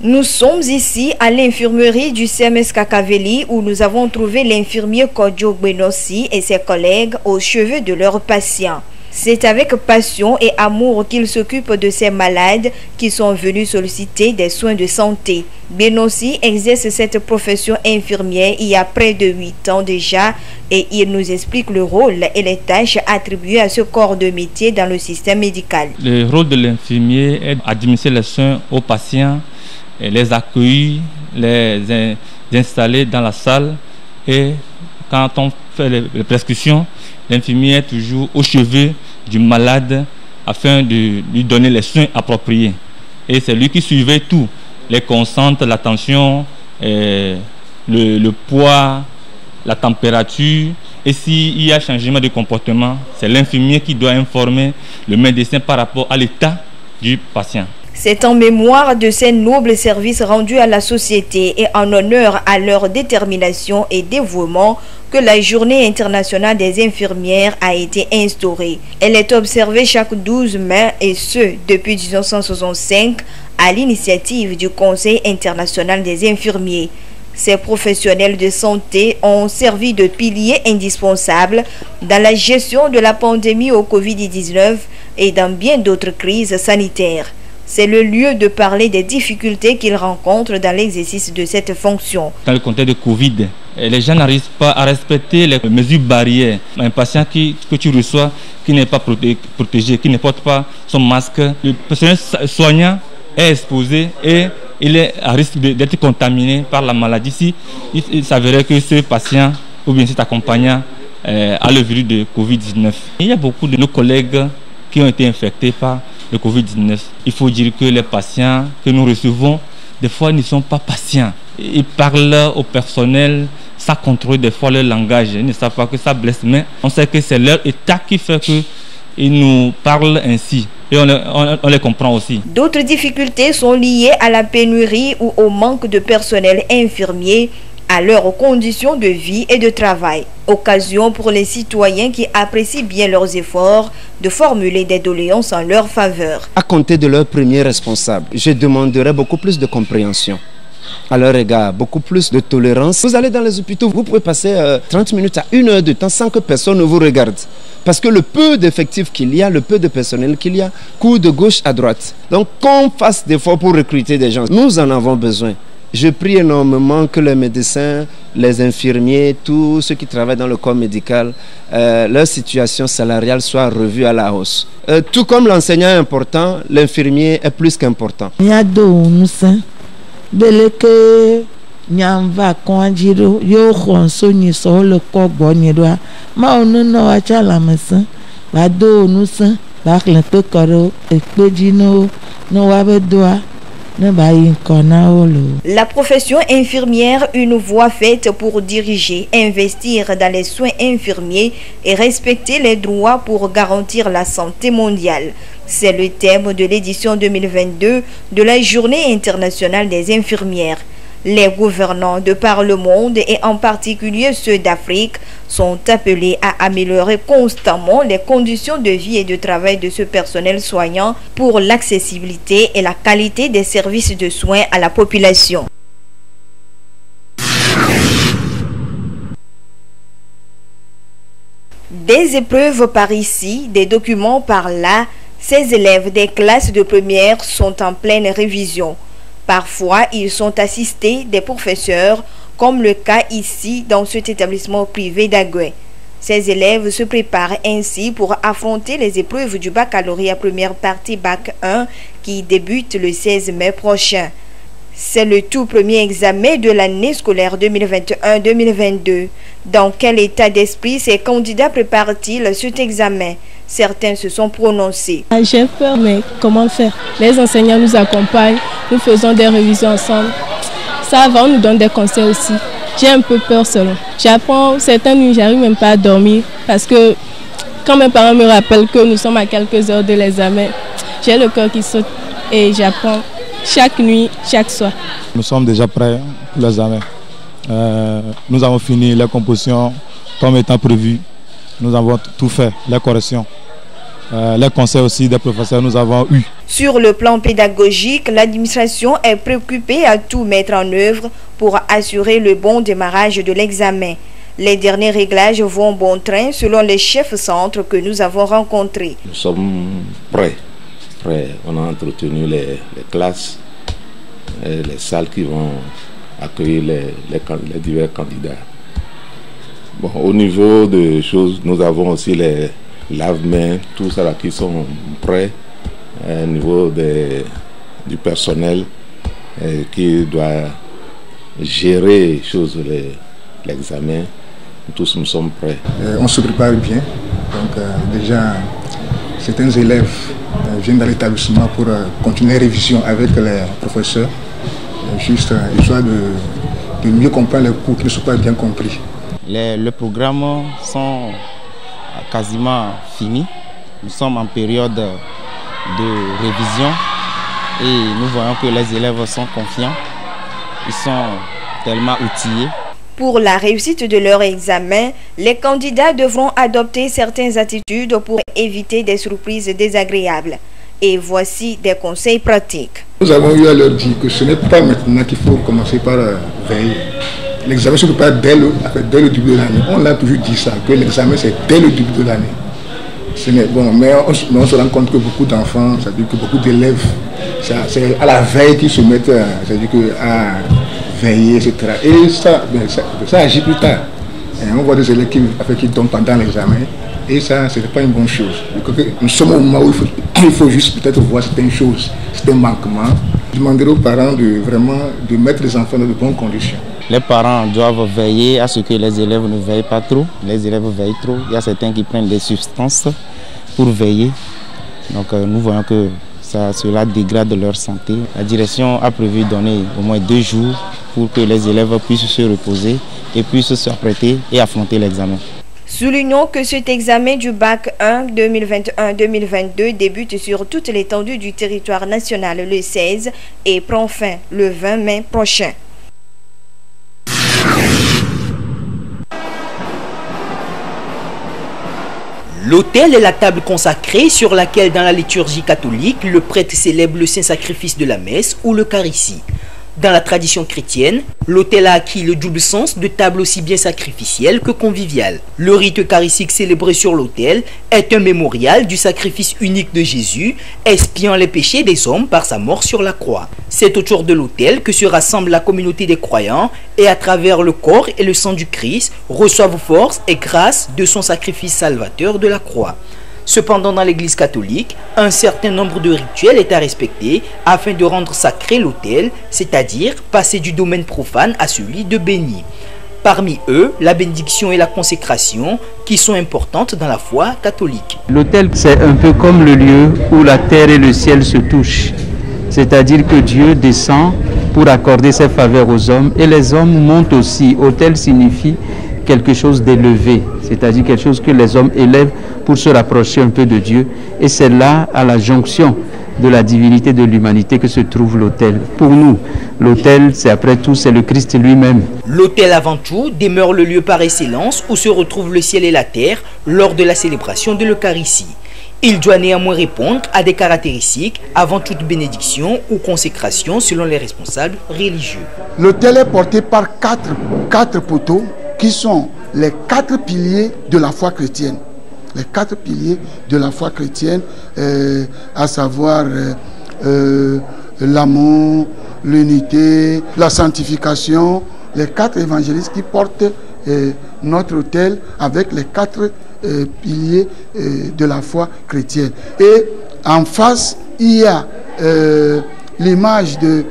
Nous sommes ici à l'infirmerie du CMS Kakaveli où nous avons trouvé l'infirmier Kodjo Benossi et ses collègues au chevet de leurs patients. C'est avec passion et amour qu'ils s'occupent de ces malades qui sont venus solliciter des soins de santé. Benossi exerce cette profession infirmière il y a près de 8 ans déjà et il nous explique le rôle et les tâches attribuées à ce corps de métier dans le système médical. Le rôle de l'infirmier est d'administrer les soins aux patients, les accueillir, les installer dans la salle et quand on fait les prescriptions, l'infirmier est toujours au chevet du malade afin de lui donner les soins appropriés. Et c'est lui qui surveille tout, les constantes, la tension, le poids, la température. Et s'il y a changement de comportement, c'est l'infirmier qui doit informer le médecin par rapport à l'état du patient. C'est en mémoire de ces nobles services rendus à la société et en honneur à leur détermination et dévouement que la Journée internationale des infirmières a été instaurée. Elle est observée chaque 12 mai et ce, depuis 1965, à l'initiative du Conseil international des infirmiers. Ces professionnels de santé ont servi de piliers indispensables dans la gestion de la pandémie au Covid-19 et dans bien d'autres crises sanitaires. C'est le lieu de parler des difficultés qu'ils rencontrent dans l'exercice de cette fonction. Dans le contexte de Covid, les gens n'arrivent pas à respecter les mesures barrières. Un patient que tu reçois qui n'est pas protégé, qui ne porte pas son masque, le personnel soignant est exposé et il est à risque d'être contaminé par la maladie. Si il s'avérait que ce patient ou bien cet accompagnant a le virus de Covid-19. Il y a beaucoup de nos collègues qui ont été infectés par le Covid-19. Il faut dire que les patients que nous recevons, des fois, ne sont pas patients. Ils parlent au personnel sans contrôler des fois leur langage. Ils ne savent pas que ça blesse, mais on sait que c'est leur état qui fait qu'ils nous parlent ainsi. Et on les comprend aussi. D'autres difficultés sont liées à la pénurie ou au manque de personnel infirmier, à leurs conditions de vie et de travail. Occasion pour les citoyens qui apprécient bien leurs efforts de formuler des doléances en leur faveur. À compter de leur premier responsable, je demanderai beaucoup plus de compréhension à leur égard, beaucoup plus de tolérance. Vous allez dans les hôpitaux, vous pouvez passer 30 minutes à 1 heure de temps sans que personne ne vous regarde. Parce que le peu d'effectifs qu'il y a, le peu de personnel qu'il y a, court de gauche à droite. Donc qu'on fasse d'efforts pour recruter des gens. Nous en avons besoin. Je prie énormément que les médecins, les infirmiers, tous ceux qui travaillent dans le corps médical, leur situation salariale soit revue à la hausse. Tout comme l'enseignant est important, l'infirmier est plus qu'important. La profession infirmière, une voie faite pour diriger, investir dans les soins infirmiers et respecter les droits pour garantir la santé mondiale. C'est le thème de l'édition 2022 de la Journée internationale des infirmières. Les gouvernants de par le monde et en particulier ceux d'Afrique sont appelés à améliorer constamment les conditions de vie et de travail de ce personnel soignant pour l'accessibilité et la qualité des services de soins à la population. Des épreuves par ici, des documents par là, ces élèves des classes de première sont en pleine révision. Parfois, ils sont assistés des professeurs, comme le cas ici dans cet établissement privé d'Agué. Ces élèves se préparent ainsi pour affronter les épreuves du baccalauréat première partie Bac 1 qui débute le 16 mai prochain. C'est le tout premier examen de l'année scolaire 2021-2022. Dans quel état d'esprit ces candidats préparent-ils cet examen? Certains se sont prononcés. J'ai peur, mais comment faire? Les enseignants nous accompagnent, nous faisons des révisions ensemble. Ça va, on nous donne des conseils aussi. J'ai un peu peur seulement. J'apprends certaines nuits, j'arrive même pas à dormir parce que quand mes parents me rappellent que nous sommes à quelques heures de l'examen, j'ai le cœur qui saute et j'apprends chaque nuit, chaque soir. Nous sommes déjà prêts pour l'examen. Nous avons fini les compositions comme étant prévu. Nous avons tout fait, les corrections. les conseils aussi des professeurs nous avons eu. Sur le plan pédagogique, l'administration est préoccupée à tout mettre en œuvre pour assurer le bon démarrage de l'examen. Les derniers réglages vont bon train selon les chefs centres que nous avons rencontrés. Nous sommes prêts. On a entretenu les classes, les salles qui vont accueillir les divers candidats. Bon, au niveau des choses, nous avons aussi les lave-mains, tout ça là qui sont prêts. Au niveau du personnel qui doit gérer l'examen, tous nous sommes prêts. On se prépare bien. Donc déjà, certains élèves viennent dans l'établissement pour continuer la révision avec les professeurs, juste histoire de mieux comprendre les cours qui ne sont pas bien compris. Les programmes sont quasiment finis. Nous sommes en période de révision et nous voyons que les élèves sont confiants. Ils sont tellement outillés. Pour la réussite de leur examen, les candidats devront adopter certaines attitudes pour éviter des surprises désagréables. Et voici des conseils pratiques. Nous avons eu à leur dire que ce n'est pas maintenant qu'il faut commencer par veiller. L'examen se prépare dès le début de l'année. On l'a toujours dit ça, que l'examen c'est dès le début de l'année. Bon, mais on se rend compte que beaucoup d'enfants, c'est-à-dire que beaucoup d'élèves, c'est à la veille qu'ils se mettent, c'est-à-dire à veiller, etc. Et ça agit plus tard. Et on voit des élèves qui tombent pendant l'examen. Et ça, ce n'est pas une bonne chose. Nous sommes au moment où il faut juste peut-être voir certaines choses, certains manquements. Je demanderai aux parents de mettre les enfants dans de bonnes conditions. Les parents doivent veiller à ce que les élèves ne veillent pas trop. Les élèves veillent trop. Il y a certains qui prennent des substances pour veiller. Donc nous voyons que cela dégrade leur santé. La direction a prévu de donner au moins 2 jours pour que les élèves puissent se reposer et puissent s'apprêter et affronter l'examen. Soulignons que cet examen du bac 1 2021-2022 débute sur toute l'étendue du territoire national le 16 et prend fin le 20 mai prochain. L'autel est la table consacrée sur laquelle, dans la liturgie catholique, le prêtre célèbre le saint sacrifice de la messe ou l'Eucharistie. Dans la tradition chrétienne, l'autel a acquis le double sens de table aussi bien sacrificielle que conviviale. Le rite eucharistique célébré sur l'autel est un mémorial du sacrifice unique de Jésus, expiant les péchés des hommes par sa mort sur la croix. C'est autour de l'autel que se rassemble la communauté des croyants et à travers le corps et le sang du Christ reçoivent force et grâce de son sacrifice salvateur de la croix. Cependant, dans l'Église catholique, un certain nombre de rituels est à respecter afin de rendre sacré l'autel, c'est-à-dire passer du domaine profane à celui de béni. Parmi eux, la bénédiction et la consécration qui sont importantes dans la foi catholique. L'autel, c'est un peu comme le lieu où la terre et le ciel se touchent. C'est-à-dire que Dieu descend pour accorder ses faveurs aux hommes et les hommes montent aussi. Autel signifie quelque chose d'élevé, c'est-à-dire quelque chose que les hommes élèvent pour se rapprocher un peu de Dieu. Et c'est là, à la jonction de la divinité de l'humanité, que se trouve l'autel. Pour nous, l'autel, c'est après tout, c'est le Christ lui-même. L'autel, avant tout, demeure le lieu par excellence où se retrouvent le ciel et la terre lors de la célébration de l'Eucharistie. Il doit néanmoins répondre à des caractéristiques avant toute bénédiction ou consécration selon les responsables religieux. L'autel est porté par quatre poteaux qui sont les 4 piliers de la foi chrétienne. Les 4 piliers de la foi chrétienne, à savoir l'amour, l'unité, la sanctification, les 4 évangélistes qui portent notre autel avec les 4 piliers de la foi chrétienne. Et en face, il y a l'image de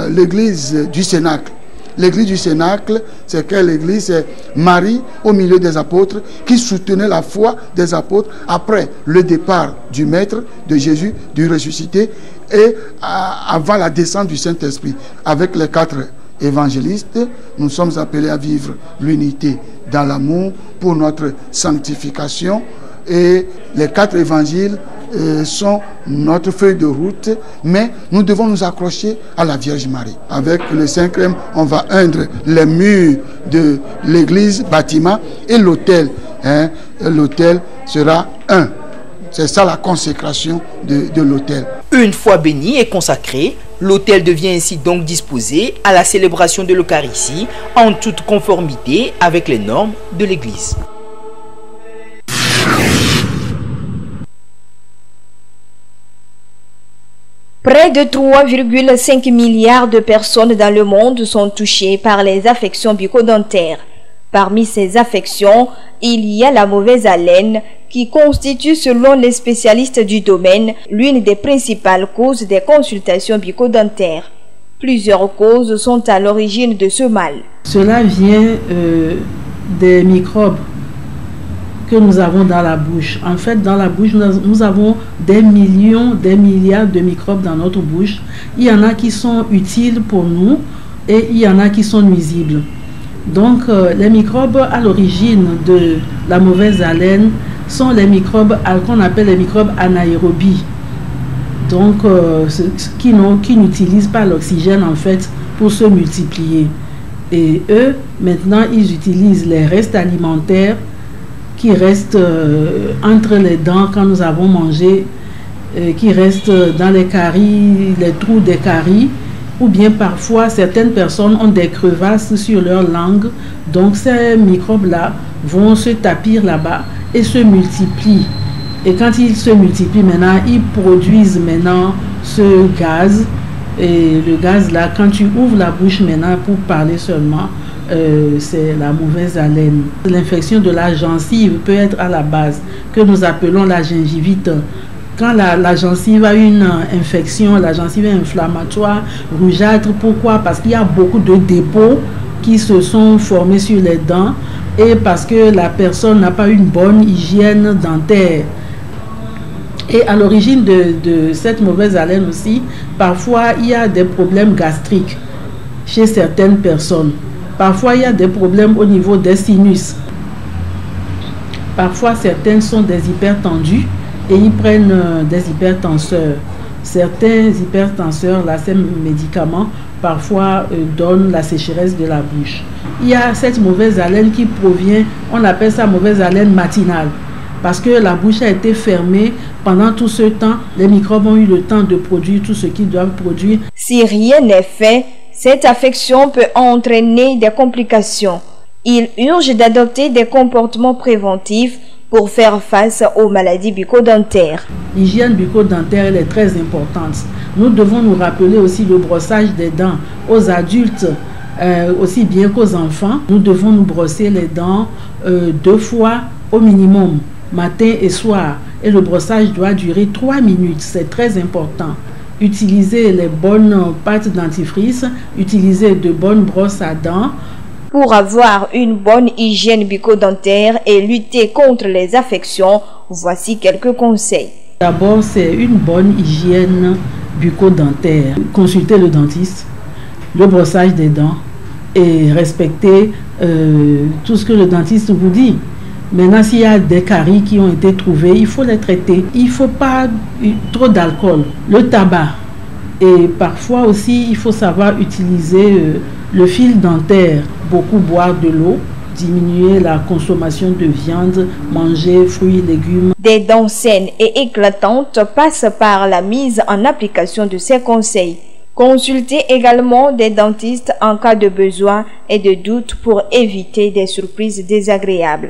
l'église du Cénacle. L'église du Cénacle, c'est quelle église? C'est Marie au milieu des apôtres qui soutenait la foi des apôtres après le départ du Maître, de Jésus, du ressuscité et avant la descente du Saint-Esprit. Avec les 4 évangélistes, nous sommes appelés à vivre l'unité dans l'amour pour notre sanctification et les 4 évangiles sont notre feuille de route, mais nous devons nous accrocher à la Vierge Marie. Avec le 5e, on va peindre les murs de l'église bâtiment et l'autel. L'autel sera un C'est ça la consécration de l'autel. Une fois béni et consacré, l'autel devient ainsi donc disposé à la célébration de l'Eucharistie en toute conformité avec les normes de l'Église. Près de 3,5 milliards de personnes dans le monde sont touchées par les affections bucco-dentaires. Parmi ces affections, il y a la mauvaise haleine qui constitue, selon les spécialistes du domaine, l'une des principales causes des consultations bucco-dentaires. Plusieurs causes sont à l'origine de ce mal. Cela vient des microbes que nous avons dans la bouche. En fait, dans la bouche, nous avons des millions, des milliards de microbes dans notre bouche. Il y en a qui sont utiles pour nous et il y en a qui sont nuisibles. Donc, les microbes à l'origine de la mauvaise haleine sont les microbes qu'on appelle les microbes anaérobies. Donc, qui n'utilisent pas l'oxygène en fait pour se multiplier. Et eux, maintenant, ils utilisent les restes alimentaires qui restent entre les dents quand nous avons mangé, qui restent dans les caries, les trous des caries, ou bien parfois certaines personnes ont des crevasses sur leur langue, donc ces microbes-là vont se tapir là-bas et se multiplient. Et quand ils se multiplient maintenant, ils produisent maintenant ce gaz, et le gaz-là, quand tu ouvres la bouche maintenant pour parler seulement, c'est la mauvaise haleine. L'infection de la gencive peut être à la base, que nous appelons la gingivite. Quand la gencive a une infection, la gencive est inflammatoire, rougeâtre. Pourquoi? Parce qu'il y a beaucoup de dépôts qui se sont formés sur les dents et parce que la personne n'a pas une bonne hygiène dentaire. Et à l'origine de cette mauvaise haleine aussi, parfois il y a des problèmes gastriques chez certaines personnes. Parfois, il y a des problèmes au niveau des sinus. Parfois, certaines sont des hypertendus et ils prennent des hypertenseurs. Certains hypertenseurs, là, ces médicaments, parfois donnent la sécheresse de la bouche. Il y a cette mauvaise haleine qui provient, on appelle ça mauvaise haleine matinale. Parce que la bouche a été fermée pendant tout ce temps, les microbes ont eu le temps de produire tout ce qu'ils doivent produire. Si rien n'est fait, cette affection peut entraîner des complications. Il urge d'adopter des comportements préventifs pour faire face aux maladies bucco-dentaires. L'hygiène bucco-dentaire elle est très importante. Nous devons nous rappeler aussi le brossage des dents aux adultes, aussi bien qu'aux enfants. Nous devons nous brosser les dents 2 fois au minimum, matin et soir. Et le brossage doit durer 3 minutes, c'est très important. Utiliser les bonnes pâtes dentifrice, utiliser de bonnes brosses à dents. Pour avoir une bonne hygiène bucco-dentaire et lutter contre les affections, voici quelques conseils. D'abord, c'est une bonne hygiène bucco-dentaire. Consulter le dentiste, le brossage des dents et respecter tout ce que le dentiste vous dit. Maintenant, s'il y a des caries qui ont été trouvées, il faut les traiter. Il ne faut pas trop d'alcool, le tabac. Et parfois aussi, il faut savoir utiliser le fil dentaire. Beaucoup boire de l'eau, diminuer la consommation de viande, manger fruits et légumes. Des dents saines et éclatantes passent par la mise en application de ces conseils. Consultez également des dentistes en cas de besoin et de doute pour éviter des surprises désagréables.